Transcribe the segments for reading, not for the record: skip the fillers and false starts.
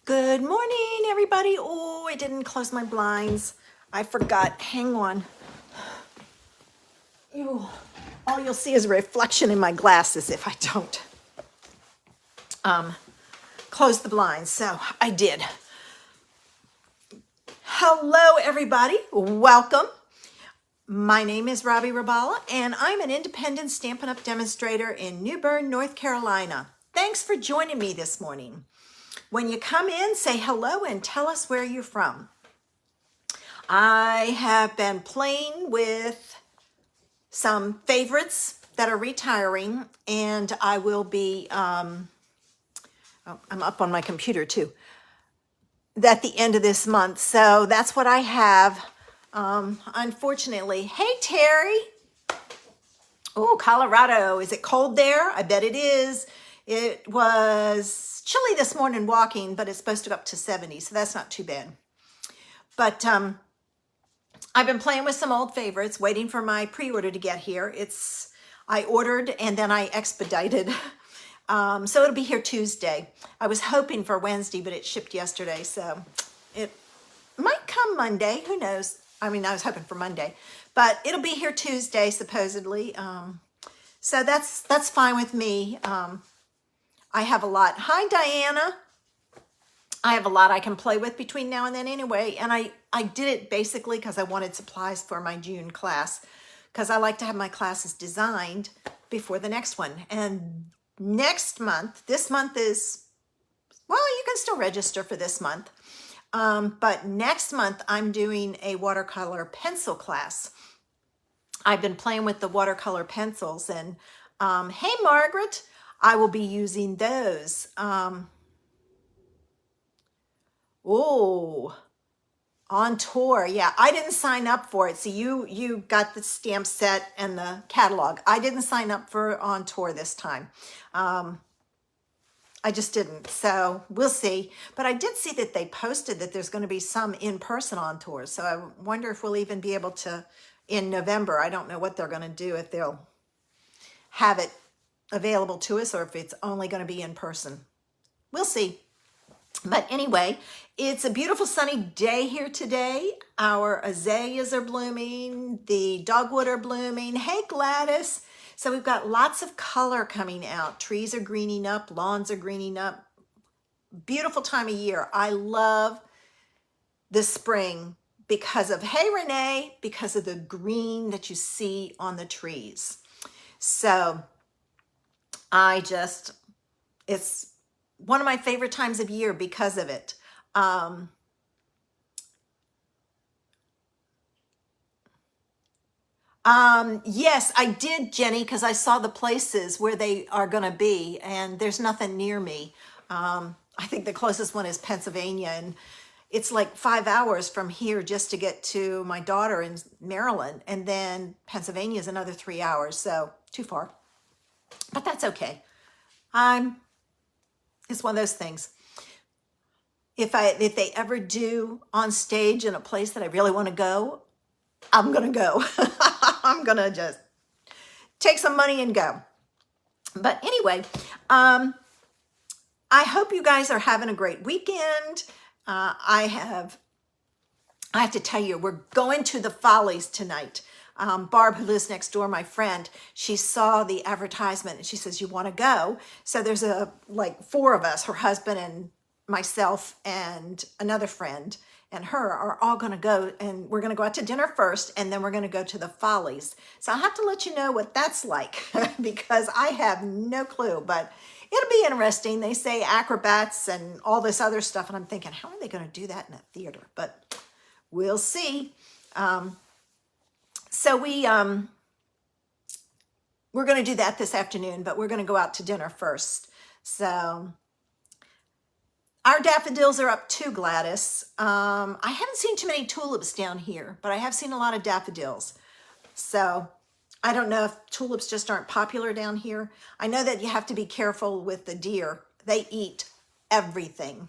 Good morning, everybody. Oh, I didn't close my blinds. I forgot. Hang on. Ew. All you'll see is a reflection in my glasses if I don't close the blinds. So I did. Hello, everybody. Welcome. My name is Robbie Rabala, and I'm an independent Stampin' Up! Demonstrator in New Bern, North Carolina. Thanks for joining me this morning. When you come in, say hello and tell us where you're from. I have been playing with some favorites that are retiring, and I will be, I'm up on my computer too, at the end of this month. So that's what I have. Unfortunately, hey Terry. Oh, Colorado. Is it cold there? I bet it is. It was chilly this morning walking, but it's supposed to go up to 70, so that's not too bad. But I've been playing with some old favorites, waiting for my pre-order to get here. I ordered and then I expedited. So it'll be here Tuesday. I was hoping for Wednesday, but it shipped yesterday, so it might come Monday. Who knows? I mean, I was hoping for Monday, but it'll be here Tuesday, supposedly. So that's fine with me. I have a lot. Hi, Diana. I have a lot I can play with between now and then anyway. And I did it basically because I wanted supplies for my June class, because I like to have my classes designed before the next one. And next month, this month is, well, you can still register for this month. But next month, I'm doing a watercolor pencil class. I've been playing with the watercolor pencils, and hey, Margaret, I will be using those. On tour. Yeah, I didn't sign up for it. So you got the stamp set and the catalog. I didn't sign up for on tour this time. I just didn't. So we'll see. But I did see that they posted that there's going to be some in-person on tours. So I wonder if we'll even be able to in November. I don't know what they're going to do, if they'll have it available to us or if it's only going to be in person. We'll see. But anyway, it's a beautiful sunny day here today. Our azaleas are blooming. The dogwood are blooming. Hey, Gladys. So we've got lots of color coming out. Trees are greening up. Lawns are greening up. Beautiful time of year. I love the spring because of, hey, Renee, because of the green that you see on the trees. So it's one of my favorite times of year because of it. Yes, I did, Jenny, because I saw the places where they are going to be, and there's nothing near me. I think the closest one is Pennsylvania, and it's like 5 hours from here just to get to my daughter in Maryland, and then Pennsylvania is another 3 hours, so too far. But that's okay. It's one of those things. If they ever do on stage in a place that I really want to go, I'm going to go. I'm going to just take some money and go. But anyway, I hope you guys are having a great weekend. I have to tell you, we're going to the Follies tonight. Barb, who lives next door, my friend, she saw the advertisement and she says, you want to go? So there's like 4 of us, her husband and myself and another friend and her are all going to go, and we're going to go out to dinner first, and then we're going to go to the Follies. So I'll have to let you know what that's like because I have no clue, but it'll be interesting. They say acrobats and all this other stuff, and I'm thinking, how are they going to do that in a theater? But we'll see. So we're going to do that this afternoon, but we're going to go out to dinner first. So our daffodils are up too, Gladys. I haven't seen too many tulips down here, but I have seen a lot of daffodils. So I don't know if tulips just aren't popular down here. I know that you have to be careful with the deer. They eat everything.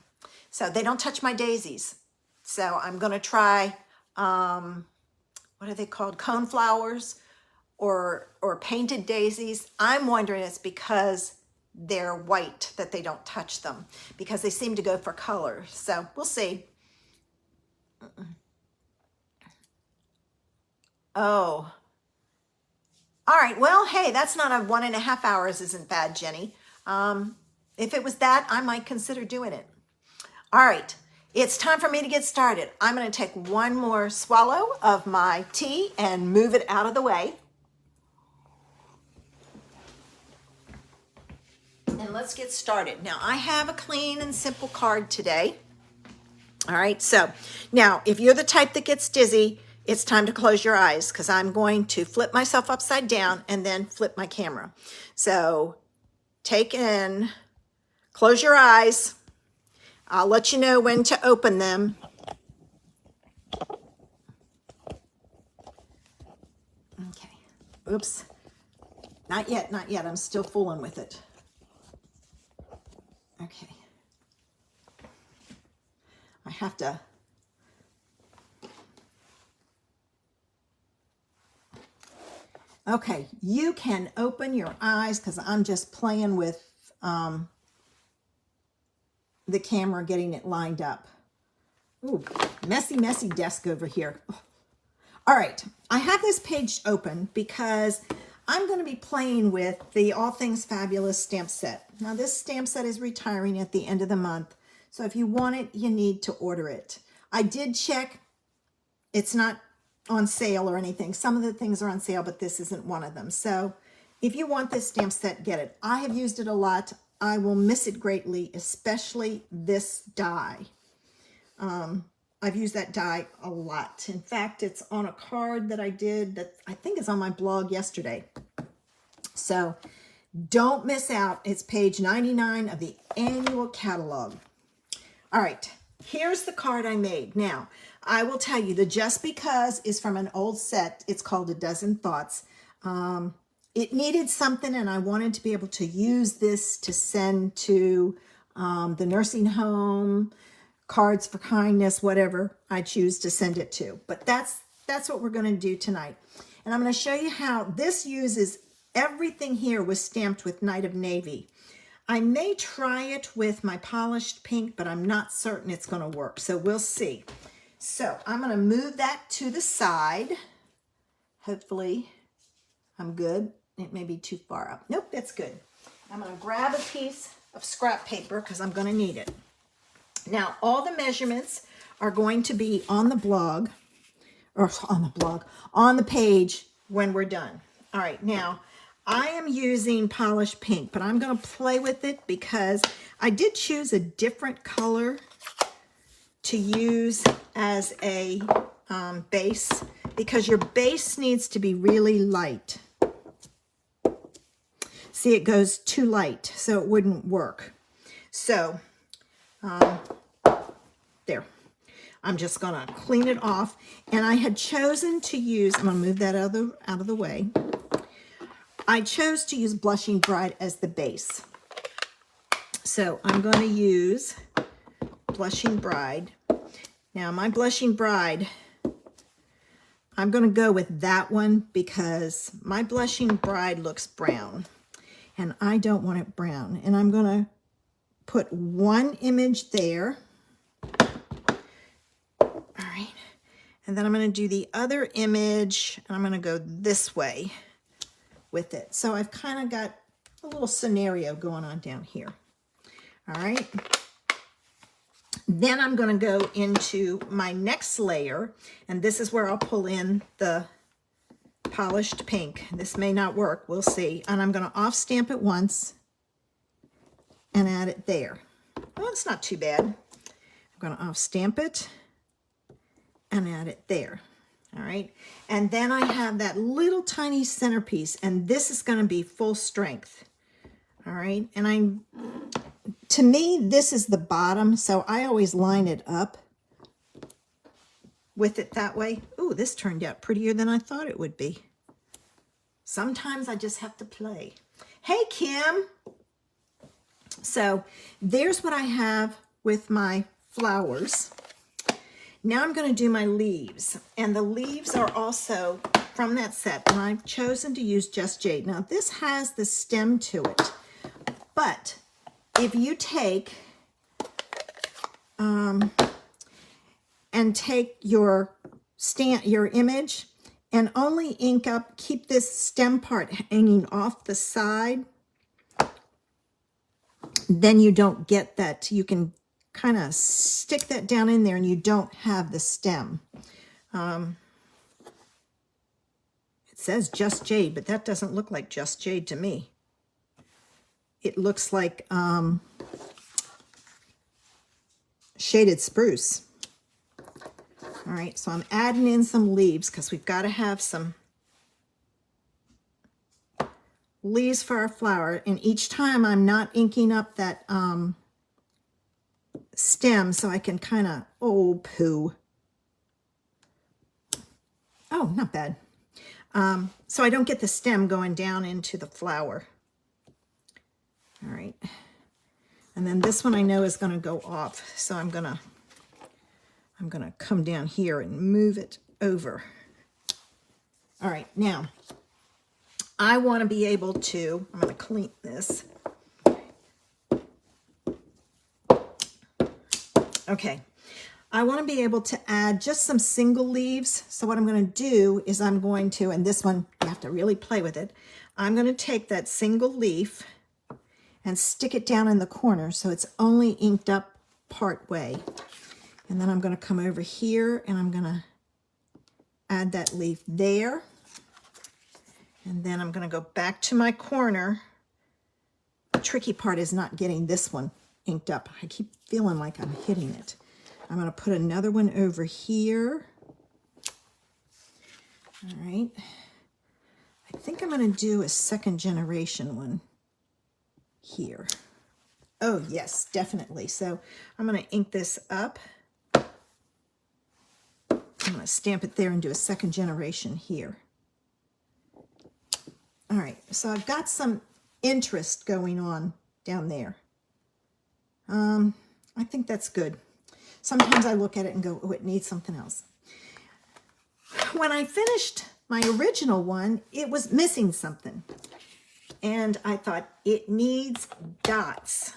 So they don't touch my daisies. So I'm going to try, what are they called? Coneflowers or painted daisies. I'm wondering it's because they're white, that they don't touch them, because they seem to go for color. So we'll see. Oh, all right. Well, hey, that's not a 1.5 hours isn't bad, Jenny. If it was that, I might consider doing it. All right. It's time for me to get started. I'm going to take one more swallow of my tea and move it out of the way. And let's get started. Now, I have a clean and simple card today. All right. So now, if you're the type that gets dizzy, it's time to close your eyes, because I'm going to flip myself upside down and then flip my camera. So take in, close your eyes. I'll let you know when to open them. Okay. Oops. Not yet, not yet. I'm still fooling with it. Okay. I have to. Okay, you can open your eyes, because I'm just playing with the camera, getting it lined up. Ooh, messy, messy desk over here. All right, I have this page open because I'm going to be playing with the All Things Fabulous stamp set. Now, this stamp set is retiring at the end of the month, so if you want it, you need to order it. I did check. It's not on sale or anything. Some of the things are on sale, but this isn't one of them. So if you want this stamp set, get it. I have used it a lot. I will miss it greatly, especially this die. I've used that die a lot. In fact, it's on a card that I did that I think is on my blog yesterday. So don't miss out. It's page 99 of the annual catalog. All right, here's the card I made. Now, I will tell you, the Just Because is from an old set. It's called A Dozen Thoughts. It needed something, and I wanted to be able to use this to send to the nursing home, Cards for Kindness, whatever I choose to send it to. But that's what we're going to do tonight. And I'm going to show you how this uses everything here was stamped with Night of Navy. I may try it with my polished pink, but I'm not certain it's going to work. So we'll see. So I'm going to move that to the side. Hopefully I'm good. It may be too far up. Nope, that's good. I'm going to grab a piece of scrap paper because I'm going to need it. Now, all the measurements are going to be on the blog, or on the page when we're done. All right, now I am using polished pink, but I'm going to play with it because I did choose a different color to use as a base, because your base needs to be really light. See, it goes too light, so it wouldn't work. So, there. I'm just going to clean it off. And I had chosen to use, I'm going to move that out of the way. I chose to use Blushing Bride as the base. So I'm going to use Blushing Bride. Now, my Blushing Bride, I'm going to go with that one because my Blushing Bride looks brown. And I don't want it brown. And I'm going to put one image there. All right. And then I'm going to do the other image, and I'm going to go this way with it. So I've kind of got a little scenario going on down here. All right. Then I'm going to go into my next layer, and this is where I'll pull in the polished pink. This may not work. We'll see. And I'm going to off stamp it once and add it there. Well, it's not too bad. I'm going to off stamp it and add it there. All right. And then I have that little tiny centerpiece, and this is going to be full strength. All right. And to me, this is the bottom, so I always line it up with it that way. Ooh, this turned out prettier than I thought it would be. Sometimes I just have to play. Hey, Kim. So there's what I have with my flowers. Now I'm going to do my leaves, and the leaves are also from that set, and I've chosen to use Just Jade. Now this has the stem to it, But if you take and take your image and only ink up, keep this stem part hanging off the side, then you don't get that. You can kind of stick that down in there and you don't have the stem. It says Just Jade, but that doesn't look like Just Jade to me. It looks like Shaded Spruce. All right, so I'm adding in some leaves because we've got to have some leaves for our flower. And each time I'm not inking up that stem, so I can kind of, oh, not bad. So I don't get the stem going down into the flower. All right. And then this one I know is going to go off. So I'm going to come down here and move it over. All right. Now I want to be able to, I'm going to clean this. Okay. I want to be able to add just some single leaves. So what I'm going to do is I'm going to, and this one, you have to really play with it. I'm going to take that single leaf and stick it down in the corner so it's only inked up part way. And then I'm going to come over here and I'm going to add that leaf there. And then I'm going to go back to my corner. The tricky part is not getting this one inked up. I keep feeling like I'm hitting it. I'm going to put another one over here. All right. I think I'm going to do a second generation one here. Oh, yes, definitely. So I'm going to ink this up. I'm going to stamp it there and do a second generation here. All right, so I've got some interest going on down there. I think that's good. Sometimes I look at it and go, oh, it needs something else. When I finished my original one, it was missing something. And I thought, it needs dots.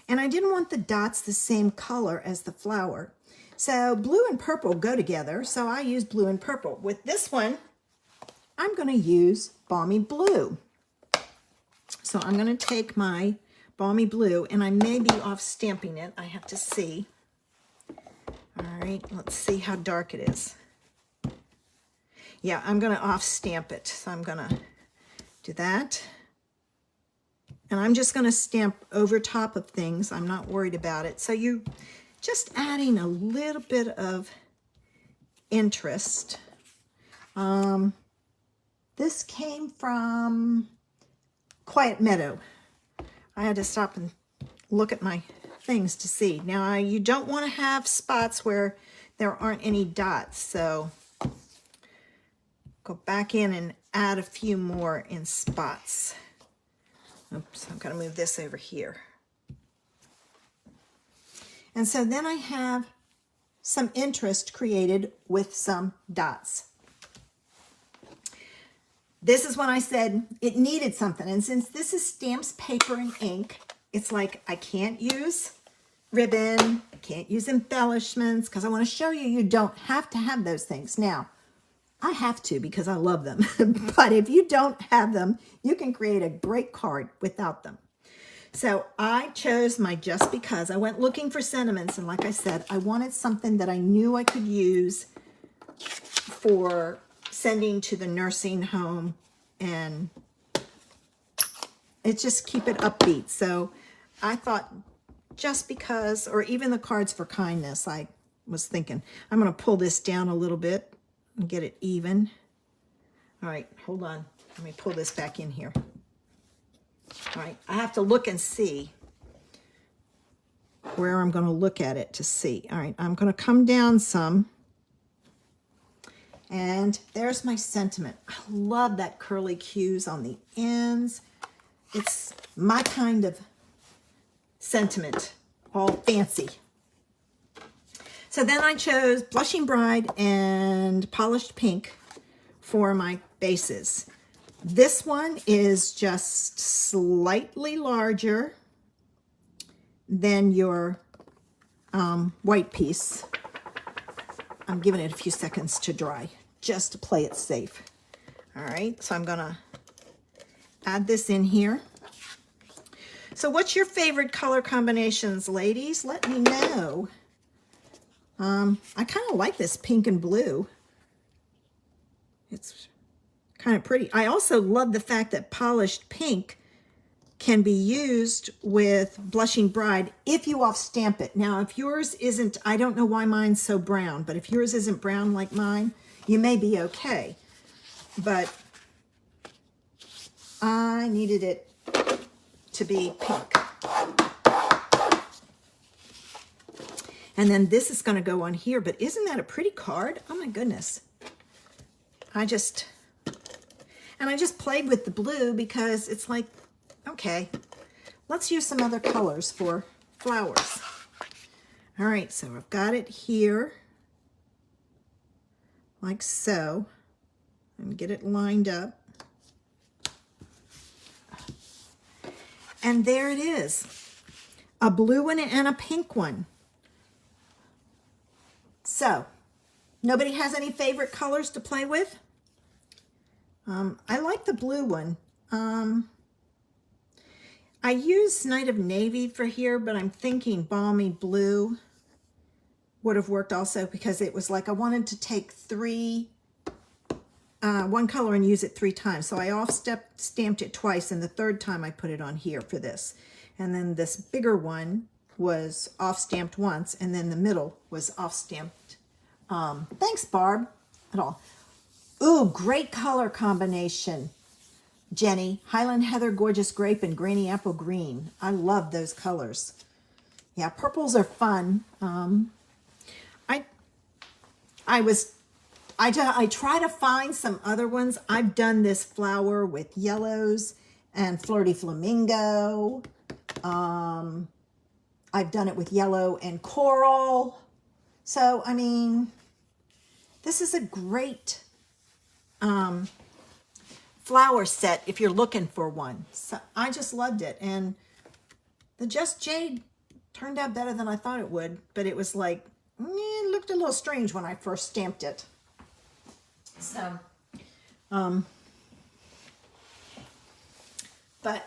And I didn't want the dots the same color as the flower. So blue and purple go together, so I used blue and purple. With this one, I'm going to use Balmy Blue. So I'm going to take my Balmy Blue, and I may be off stamping it. I have to see. All right, let's see how dark it is. Yeah, I'm going to off stamp it. So I'm going to do that. And I'm just going to stamp over top of things. I'm not worried about it. So you're just adding a little bit of interest. This came from Quiet Meadow. I had to stop and look at my things to see. Now, you don't want to have spots where there aren't any dots. So go back in and add a few more in spots. Oops, I'm going to move this over here. And so then I have some interest created with some dots. This is when I said it needed something. And since this is stamps, paper, and ink, it's like I can't use ribbon, I can't use embellishments, because I want to show you, you don't have to have those things. Now, I have to because I love them. But if you don't have them, you can create a great card without them. So I chose my Just Because. I went looking for sentiments, and like I said, I wanted something that I knew I could use for sending to the nursing home, and it just keep it upbeat. So I thought Just Because, or even the Cards for Kindness, I was thinking, I'm going to pull this down a little bit and get it even. All right, hold on. Let me pull this back in here. All right, I have to look and see where I'm going to look at it to see. All right, I'm going to come down some. And there's my sentiment. I love that curly cues on the ends. It's my kind of sentiment, all fancy. So then I chose Blushing Bride and Polished Pink for my bases. This one is just slightly larger than your white piece. I'm giving it a few seconds to dry just to play it safe. All right, so I'm gonna add this in here. So what's your favorite color combinations, ladies? Let me know. I kind of like this pink and blue. It's kind of pretty. I also love the fact that polished pink can be used with Blushing Bride if you off stamp it. Now, if yours isn't, I don't know why mine's so brown, but if yours isn't brown like mine, you may be okay. But I needed it to be pink. And then this is going to go on here, but isn't that a pretty card? Oh my goodness. I just played with the blue because it's like, okay, let's use some other colors for flowers. All right, so I've got it here, like so, and get it lined up. And there it is, a blue one and a pink one. So, nobody has any favorite colors to play with? I like the blue one. I use Night of Navy for here, but I'm thinking Balmy Blue would have worked also, because it was like I wanted to take one color and use it 3 times. So I stamped it twice, and the third time I put it on here for this. And then this bigger one was off stamped once, and then the middle was off stamped. Thanks, Barb. At all. Ooh, great color combination, Jenny. Highland Heather, Gorgeous Grape, and Granny Apple Green. I love those colors. Yeah, purples are fun. I try to find some other ones. I've done this flower with yellows and Flirty Flamingo. I've done it with yellow and coral. So, I mean, this is a great flower set if you're looking for one. So I just loved it. And the Just Jade turned out better than I thought it would, but it was like, it looked a little strange when I first stamped it. So, but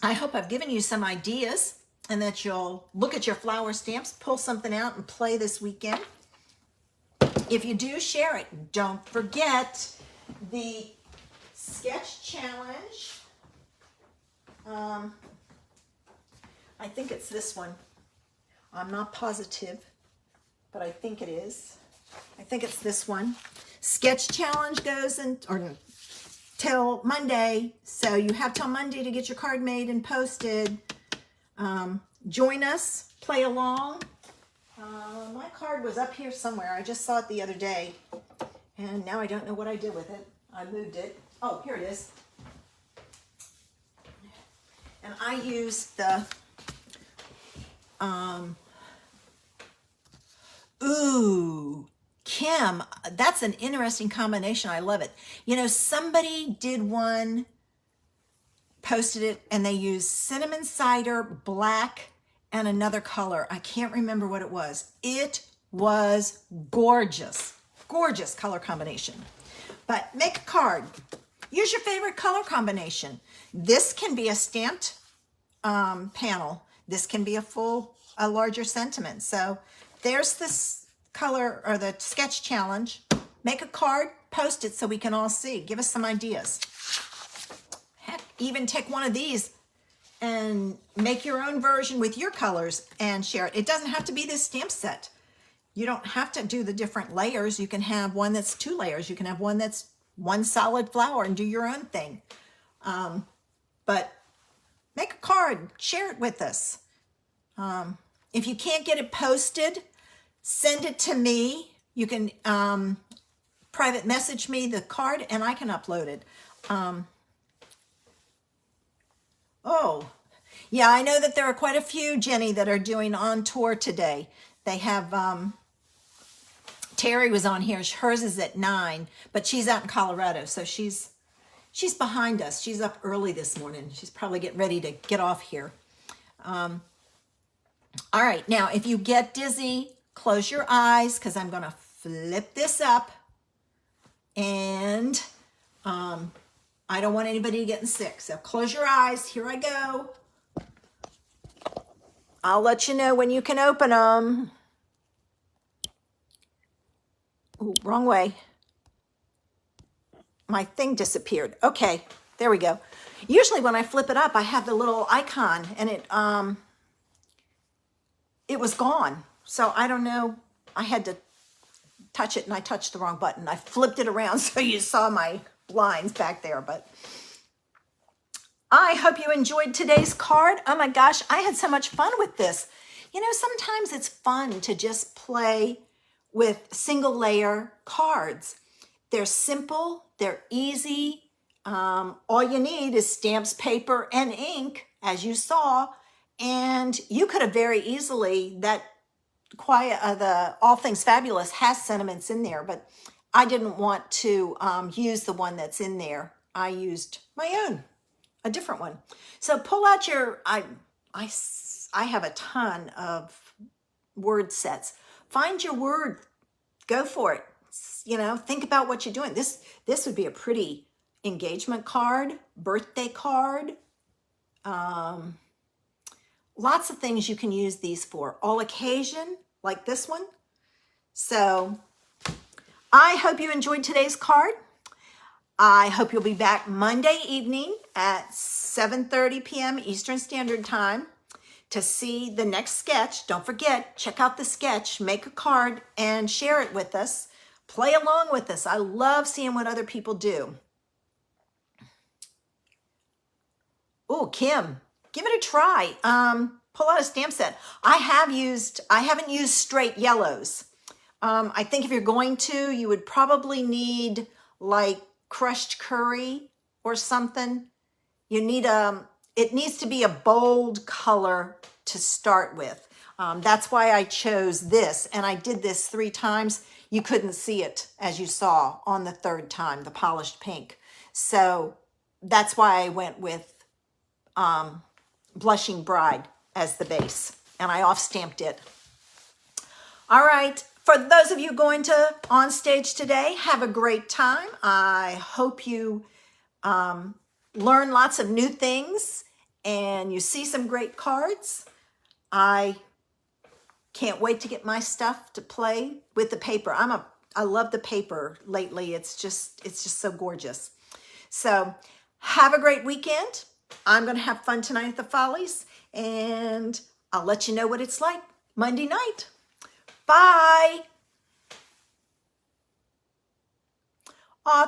I hope I've given you some ideas, and that you'll look at your flower stamps, pull something out and play this weekend. If you do, share it. Don't forget the sketch challenge. I think it's this one. I'm not positive, but I think it is. I think it's this one. Sketch challenge goes till Monday, so you have till Monday to get your card made and posted. Join us, play along. My card was up here somewhere. I just saw it the other day, and now I don't know what I did with it. I moved it. Oh, here it is. And I used the ooh, Kim, that's an interesting combination. I love it. You know, somebody did one, posted it, and they used cinnamon cider, black, and another color. I can't remember what it was. It was gorgeous. Gorgeous color combination. But make a card. Use your favorite color combination. This can be a stamped panel. This can be a larger sentiment. So there's this color, or the sketch challenge. Make a card, post it so we can all see. Give us some ideas. Heck, even take one of these and make your own version with your colors and share it. It doesn't have to be this stamp set. You don't have to do the different layers. You can have one that's 2 layers. You can have one that's 1 solid flower and do your own thing. But make a card, share it with us. If you can't get it posted, send it to me. You can private message me the card and I can upload it. Oh, yeah, I know that there are quite a few, Jenny, that are doing on tour today. They have Terry was on here. Hers is at 9, but she's out in Colorado, so she's behind us. She's up early this morning. She's probably getting ready to get off here. All right, now if you get dizzy, close your eyes because I'm going to flip this up, and I don't want anybody getting sick. So close your eyes. Here I go. I'll let you know when you can open them. Ooh, wrong way. My thing disappeared. Okay, there we go. Usually when I flip it up, I have the little icon, and it was gone. So I don't know. I had to touch it, and I touched the wrong button. I flipped it around so you saw my lines back there. But I hope you enjoyed today's card. Oh my gosh, I had so much fun with this. You know, sometimes it's fun to just play with single layer cards. They're simple, they're easy. All you need is stamps, paper, and ink, as you saw. And you could have very easily, the All Things Fabulous has sentiments in there, but I didn't want to use the one that's in there. I used my own, a different one. So pull out your, I have a ton of word sets. Find your word, go for it. You know, think about what you're doing. This would be a pretty engagement card, birthday card. Lots of things you can use these for. All occasion, like this one. So I hope you enjoyed today's card. I hope you'll be back Monday evening at 7:30 p.m. Eastern Standard Time to see the next sketch. Don't forget, check out the sketch, make a card, and share it with us. Play along with us. I love seeing what other people do. Oh, Kim, give it a try. Pull out a stamp set. I haven't used straight yellows. I think if you're going to, you would probably need like crushed curry or something. You need it needs to be a bold color to start with. That's why I chose this, and I did this 3 times. You couldn't see it, as you saw on the 3rd time, the polished pink. So that's why I went with Blushing Bride as the base, and I off-stamped it. All right, for those of you going to On Stage today, have a great time. I hope you learn lots of new things and you see some great cards. I can't wait to get my stuff to play with the paper. I love the paper lately. It's just so gorgeous. So have a great weekend. I'm going to have fun tonight at the Follies, and I'll let you know what it's like Monday night. Bye. Aw,